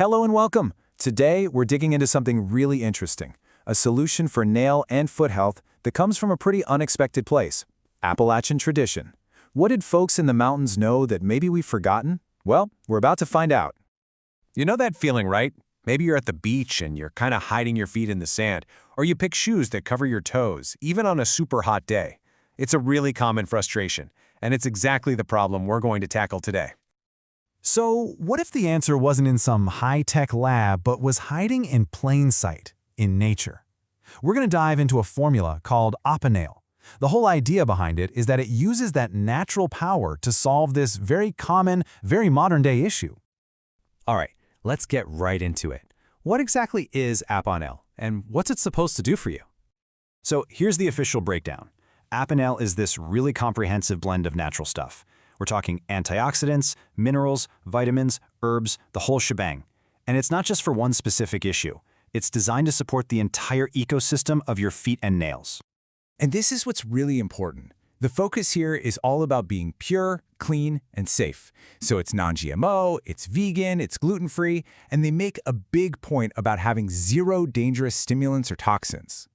Hello and welcome. Today, we're digging into something really interesting, a solution for nail and foot health that comes from a pretty unexpected place, Appalachian tradition. What did folks in the mountains know that maybe we've forgotten? Well, we're about to find out. You know that feeling, right? Maybe you're at the beach and you're kind of hiding your feet in the sand, or you pick shoes that cover your toes, even on a super hot day. It's a really common frustration, and it's exactly the problem we're going to tackle today. So, what if the answer wasn't in some high-tech lab but was hiding in plain sight, in nature? We're going to dive into a formula called AppaNail. The whole idea behind it is that it uses that natural power to solve this very common, very modern-day issue. All right, let's get right into it. What exactly is AppaNail, and what's it supposed to do for you? So here's the official breakdown. AppaNail is this really comprehensive blend of natural stuff. We're talking antioxidants, minerals, vitamins, herbs, the whole shebang. And it's not just for one specific issue. It's designed to support the entire ecosystem of your feet and nails. And this is what's really important. The focus here is all about being pure, clean, and safe. So it's non-GMO, it's vegan, it's gluten-free, and they make a big point about having zero dangerous stimulants or toxins.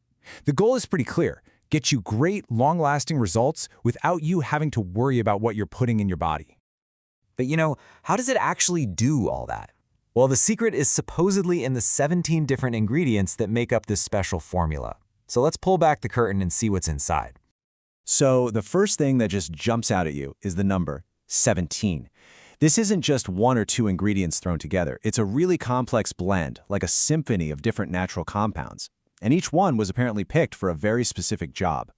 The goal is pretty clear. Get you great, long-lasting results without you having to worry about what you're putting in your body. But how does it actually do all that? Well, the secret is supposedly in the 17 different ingredients that make up this special formula. So let's pull back the curtain and see what's inside. So the first thing that just jumps out at you is the number 17. This isn't just one or two ingredients thrown together. It's a really complex blend, like a symphony of different natural compounds. And each one was apparently picked for a very specific job.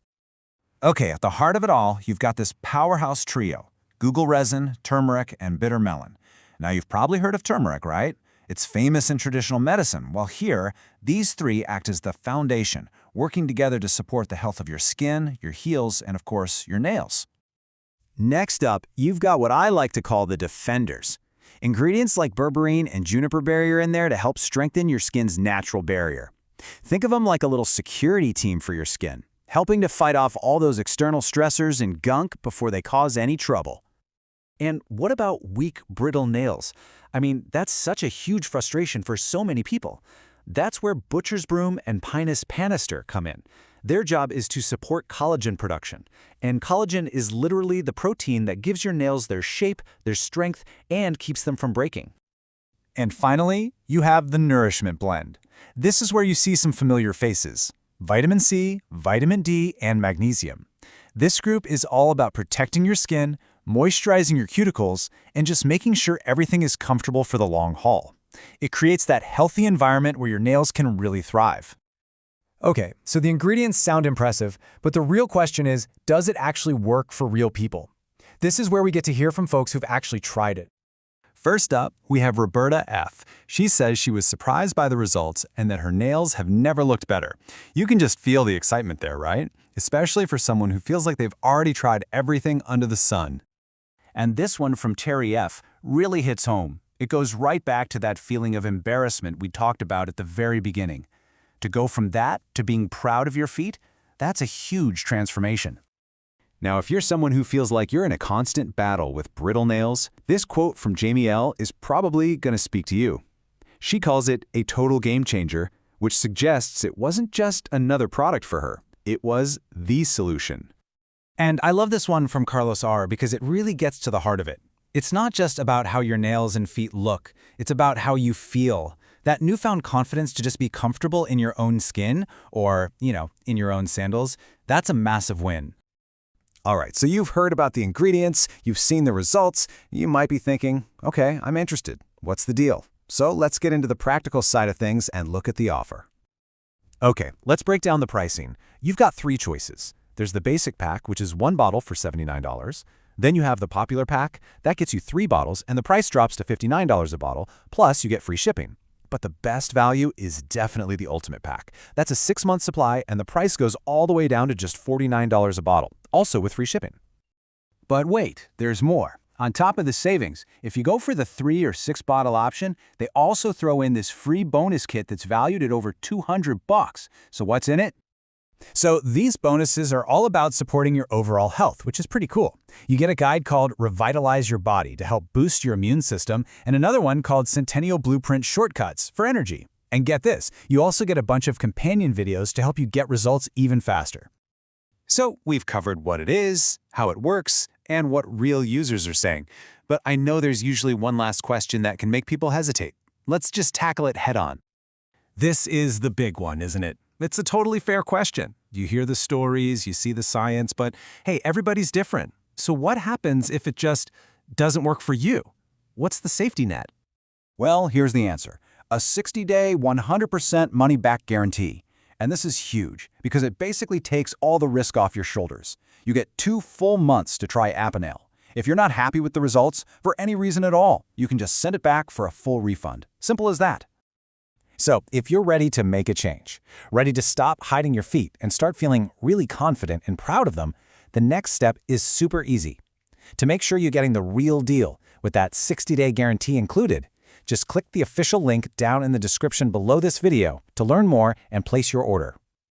Okay, at the heart of it all, you've got this powerhouse trio, Guggul Resin, Turmeric, and bitter Melon. Now, you've probably heard of turmeric, right? It's famous in traditional medicine. Well, here, these three act as the foundation, working together to support the health of your skin, your heels, and of course, your nails. Next up, you've got what I like to call the defenders. Ingredients like berberine and juniper berry are in there to help strengthen your skin's natural barrier. Think of them like a little security team for your skin, helping to fight off all those external stressors and gunk before they cause any trouble. And what about weak, brittle nails? I mean, that's such a huge frustration for so many people. That's where butcher's broom and Pinus panister come in. Their job is to support collagen production. And collagen is literally the protein that gives your nails their shape, their strength, and keeps them from breaking. And finally, you have the nourishment blend. This is where you see some familiar faces: vitamin C, vitamin D, and magnesium. This group is all about protecting your skin, moisturizing your cuticles, and just making sure everything is comfortable for the long haul. It creates that healthy environment where your nails can really thrive. Okay, so the ingredients sound impressive, but the real question is, does it actually work for real people? This is where we get to hear from folks who've actually tried it. First up, we have Roberta F. She says she was surprised by the results and that her nails have never looked better. You can just feel the excitement there, right? Especially for someone who feels like they've already tried everything under the sun. And this one from Terry F. really hits home. It goes right back to that feeling of embarrassment we talked about at the very beginning. To go from that to being proud of your feet, that's a huge transformation. Now, if you're someone who feels like you're in a constant battle with brittle nails, this quote from Jamie L. is probably going to speak to you. She calls it a total game changer, which suggests it wasn't just another product for her. It was the solution. And I love this one from Carlos R. because it really gets to the heart of it. It's not just about how your nails and feet look. It's about how you feel. That newfound confidence to just be comfortable in your own skin or, in your own sandals, that's a massive win. All right, so you've heard about the ingredients, you've seen the results, you might be thinking, okay, I'm interested. What's the deal? So let's get into the practical side of things and look at the offer. Okay, let's break down the pricing. You've got three choices. There's the basic pack, which is one bottle for $79. Then you have the popular pack. That gets you 3 bottles, and the price drops to $59 a bottle, plus you get free shipping. But the best value is definitely the ultimate pack. That's a 6-month supply, and the price goes all the way down to just $49 a bottle, also with free shipping. But wait, there's more. On top of the savings, if you go for the 3 or 6 bottle option, they also throw in this free bonus kit that's valued at over $200. So what's in it? So these bonuses are all about supporting your overall health, which is pretty cool. You get a guide called Revitalize Your Body to help boost your immune system, and another one called Centennial Blueprint Shortcuts for energy. And get this, you also get a bunch of companion videos to help you get results even faster. So we've covered what it is, how it works, and what real users are saying. But I know there's usually one last question that can make people hesitate. Let's just tackle it head-on. This is the big one, isn't it? It's a totally fair question. You hear the stories, you see the science, but hey, everybody's different. So what happens if it just doesn't work for you? What's the safety net? Well, here's the answer. A 60-day, 100% money-back guarantee. And this is huge because it basically takes all the risk off your shoulders. You get 2 full months to try AppaNail. If you're not happy with the results, for any reason at all, you can just send it back for a full refund. Simple as that. So, if you're ready to make a change, ready to stop hiding your feet and start feeling really confident and proud of them, the next step is super easy. To make sure you're getting the real deal with that 60-day guarantee included, just click the official link down in the description below this video to learn more and place your order.